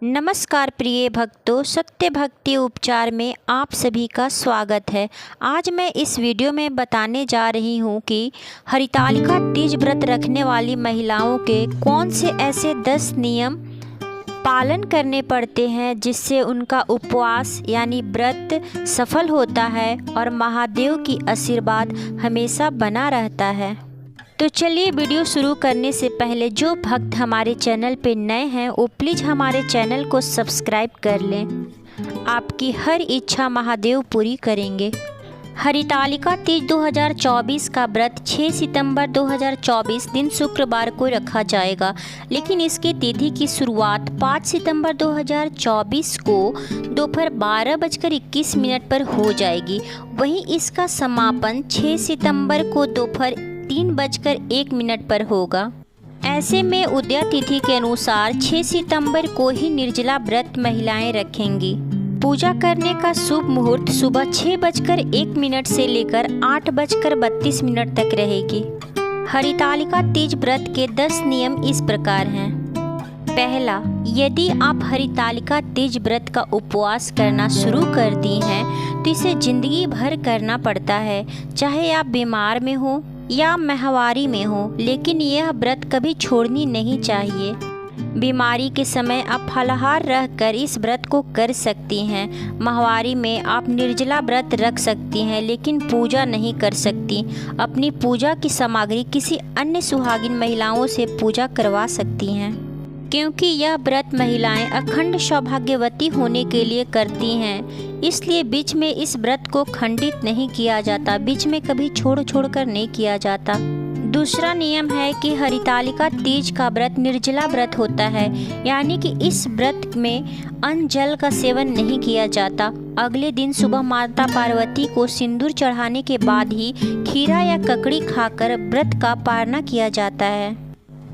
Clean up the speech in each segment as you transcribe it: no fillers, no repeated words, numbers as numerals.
नमस्कार प्रिय भक्तों, सत्य भक्ति उपचार में आप सभी का स्वागत है। आज मैं इस वीडियो में बताने जा रही हूँ कि हरितालिका तीज व्रत रखने वाली महिलाओं के कौन से ऐसे 10 नियम पालन करने पड़ते हैं जिससे उनका उपवास यानी व्रत सफल होता है और महादेव की आशीर्वाद हमेशा बना रहता है। तो चलिए वीडियो शुरू करने से पहले जो भक्त हमारे चैनल पे नए हैं वो प्लीज़ हमारे चैनल को सब्सक्राइब कर लें। आपकी हर इच्छा महादेव पूरी करेंगे। हरितालिका तीज 2024 का व्रत 6 सितंबर 2024 दिन शुक्रवार को रखा जाएगा, लेकिन इसकी तिथि की शुरुआत 5 सितंबर 2024 को दोपहर 12:21 पर हो जाएगी। वहीं इसका समापन 6 सितंबर को दोपहर 3:01 पर होगा। ऐसे में उदया तिथि के अनुसार 6 सितंबर को ही निर्जला व्रत महिलाएं रखेंगी। पूजा करने का शुभ मुहूर्त सुबह 6:01 से लेकर 8:32 तक रहेगी। हरितालिका तीज व्रत के 10 नियम इस प्रकार हैं। पहला, यदि आप हरितालिका तीज व्रत का उपवास करना शुरू कर दी हैं तो इसे जिंदगी भर करना पड़ता है, चाहे आप बीमार में हो या माहवारी में हो, लेकिन यह व्रत कभी छोड़नी नहीं चाहिए। बीमारी के समय आप फलाहार रहकर इस व्रत को कर सकती हैं। माहवारी में आप निर्जला व्रत रख सकती हैं, लेकिन पूजा नहीं कर सकती। अपनी पूजा की सामग्री किसी अन्य सुहागिन महिलाओं से पूजा करवा सकती हैं, क्योंकि यह व्रत महिलाएं अखंड सौभाग्यवती होने के लिए करती हैं। इसलिए बीच में इस व्रत को खंडित नहीं किया जाता, बीच में कभी छोड़ कर नहीं किया जाता। दूसरा नियम है कि हरितालिका तीज का व्रत निर्जला व्रत होता है, यानी कि इस व्रत में अन्न जल का सेवन नहीं किया जाता। अगले दिन सुबह माता पार्वती को सिंदूर चढ़ाने के बाद ही खीरा या ककड़ी खाकर व्रत का पारना किया जाता है।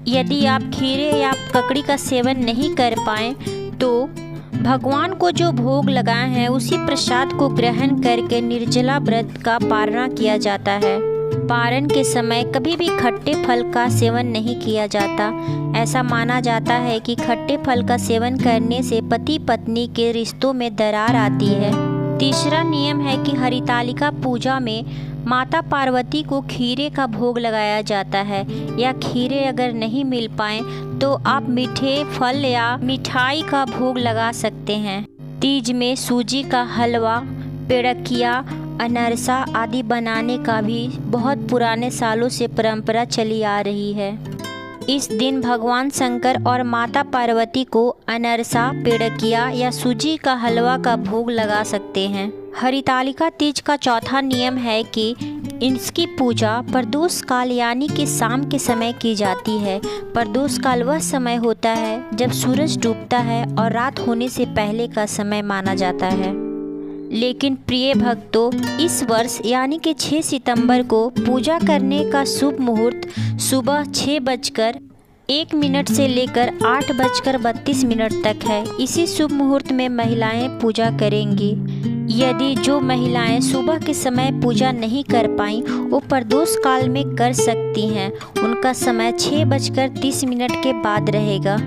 यदि आप खीरे या ककड़ी का सेवन नहीं कर पाएँ तो भगवान को जो भोग लगाए हैं उसी प्रसाद को ग्रहण करके निर्जला व्रत का पारना किया जाता है। पारण के समय कभी भी खट्टे फल का सेवन नहीं किया जाता। ऐसा माना जाता है कि खट्टे फल का सेवन करने से पति पत्नी के रिश्तों में दरार आती है। तीसरा नियम है कि हरितालिका पूजा में माता पार्वती को खीरे का भोग लगाया जाता है, या खीरे अगर नहीं मिल पाए तो आप मीठे फल या मिठाई का भोग लगा सकते हैं। तीज में सूजी का हलवा, पेड़किया, अनरसा आदि बनाने का भी बहुत पुराने सालों से परंपरा चली आ रही है। इस दिन भगवान शंकर और माता पार्वती को अनरसा, पेड़किया या सूजी का हलवा का भोग लगा सकते हैं। हरितालिका तीज का चौथा नियम है कि इसकी पूजा प्रदोष काल यानी कि शाम के समय की जाती है। प्रदोष काल वह समय होता है जब सूरज डूबता है और रात होने से पहले का समय माना जाता है। लेकिन प्रिय भक्तों, इस वर्ष यानी कि 6 सितंबर को पूजा करने का शुभ मुहूर्त सुबह 6:01 से लेकर 8:32 तक है। इसी शुभ मुहूर्त में महिलाएं पूजा करेंगी। यदि जो महिलाएं सुबह के समय पूजा नहीं कर पाईं वो प्रदोष काल में कर सकती हैं। उनका समय 6:30 के बाद रहेगा।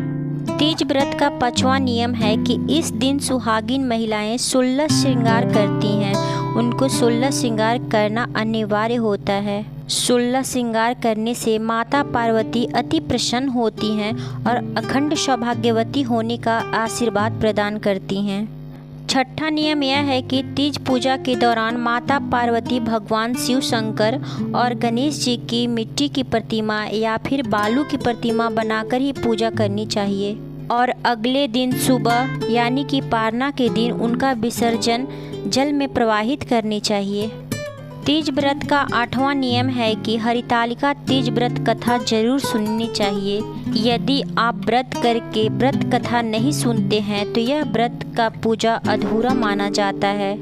तीज व्रत का 5वां नियम है कि इस दिन सुहागिन महिलाएं 16 श्रृंगार करती हैं। उनको 16 श्रृंगार करना अनिवार्य होता है। 16 श्रृंगार करने से माता पार्वती अति प्रसन्न होती हैं और अखंड सौभाग्यवती होने का आशीर्वाद प्रदान करती हैं। छठा नियम यह है कि तीज पूजा के दौरान माता पार्वती, भगवान शिव शंकर और गणेश जी की मिट्टी की प्रतिमा या फिर बालू की प्रतिमा बनाकर ही पूजा करनी चाहिए, और अगले दिन सुबह यानी कि पारना के दिन उनका विसर्जन जल में प्रवाहित करनी चाहिए। तीज व्रत का 8वां नियम है कि हरितालिका तीज व्रत कथा जरूर सुननी चाहिए। यदि आप व्रत करके व्रत कथा नहीं सुनते हैं तो यह व्रत का पूजा अधूरा माना जाता है।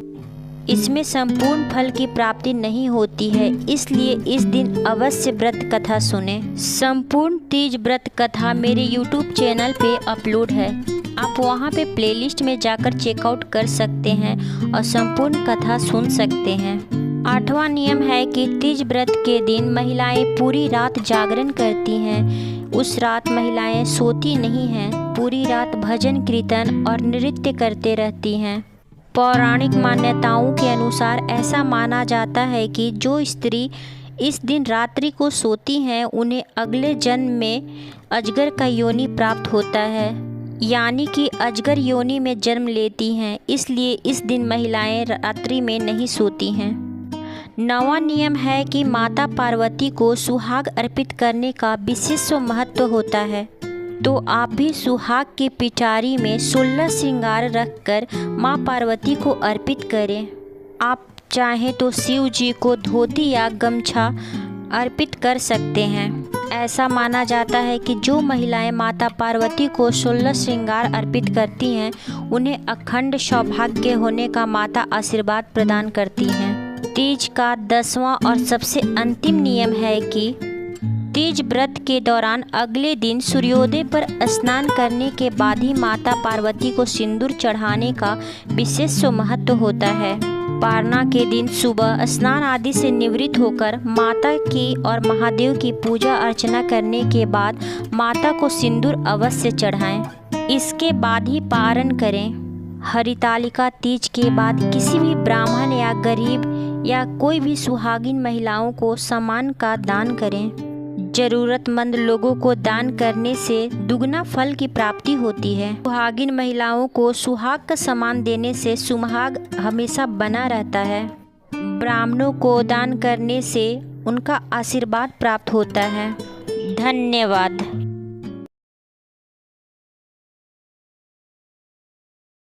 इसमें संपूर्ण फल की प्राप्ति नहीं होती है, इसलिए इस दिन अवश्य व्रत कथा सुने। संपूर्ण तीज व्रत कथा मेरे YouTube चैनल पे अपलोड है। आप वहां पे प्लेलिस्ट में जाकर चेकआउट कर सकते हैं और संपूर्ण कथा सुन सकते हैं। 8वां नियम है कि तीज व्रत के दिन महिलाएं पूरी रात जागरण करती हैं। उस रात महिलाएं सोती नहीं हैं। पूरी रात भजन कीर्तन और नृत्य करते रहती हैं। पौराणिक मान्यताओं के अनुसार ऐसा माना जाता है कि जो स्त्री इस दिन रात्रि को सोती हैं उन्हें अगले जन्म में अजगर का योनि प्राप्त होता है, यानी कि अजगर योनि में जन्म लेती हैं। इसलिए इस दिन महिलाएं रात्रि में नहीं सोती हैं। नवा नियम है कि माता पार्वती को सुहाग अर्पित करने का विशेष महत्व होता है, तो आप भी सुहाग की पिटारी में 16 श्रृंगार रखकर माँ पार्वती को अर्पित करें। आप चाहें तो शिव जी को धोती या गमछा अर्पित कर सकते हैं। ऐसा माना जाता है कि जो महिलाएं माता पार्वती को 16 श्रृंगार अर्पित करती हैं उन्हें अखंड सौभाग्य होने का माता आशीर्वाद प्रदान करती हैं। तीज का 10वां और सबसे अंतिम नियम है कि तीज व्रत के दौरान अगले दिन सूर्योदय पर स्नान करने के बाद ही माता पार्वती को सिंदूर चढ़ाने का विशेष महत्व होता है। पारना के दिन सुबह स्नान आदि से निवृत्त होकर माता की और महादेव की पूजा अर्चना करने के बाद माता को सिंदूर अवश्य चढ़ाएं। इसके बाद ही पारण करें। हरितालिका तीज के बाद किसी भी ब्राह्मण या गरीब या कोई भी सुहागिन महिलाओं को सामान का दान करें। जरूरतमंद लोगों को दान करने से दुगना फल की प्राप्ति होती है। सुहागिन महिलाओं को सुहाग का सामान देने से सुहाग हमेशा बना रहता है। ब्राह्मणों को दान करने से उनका आशीर्वाद प्राप्त होता है। धन्यवाद।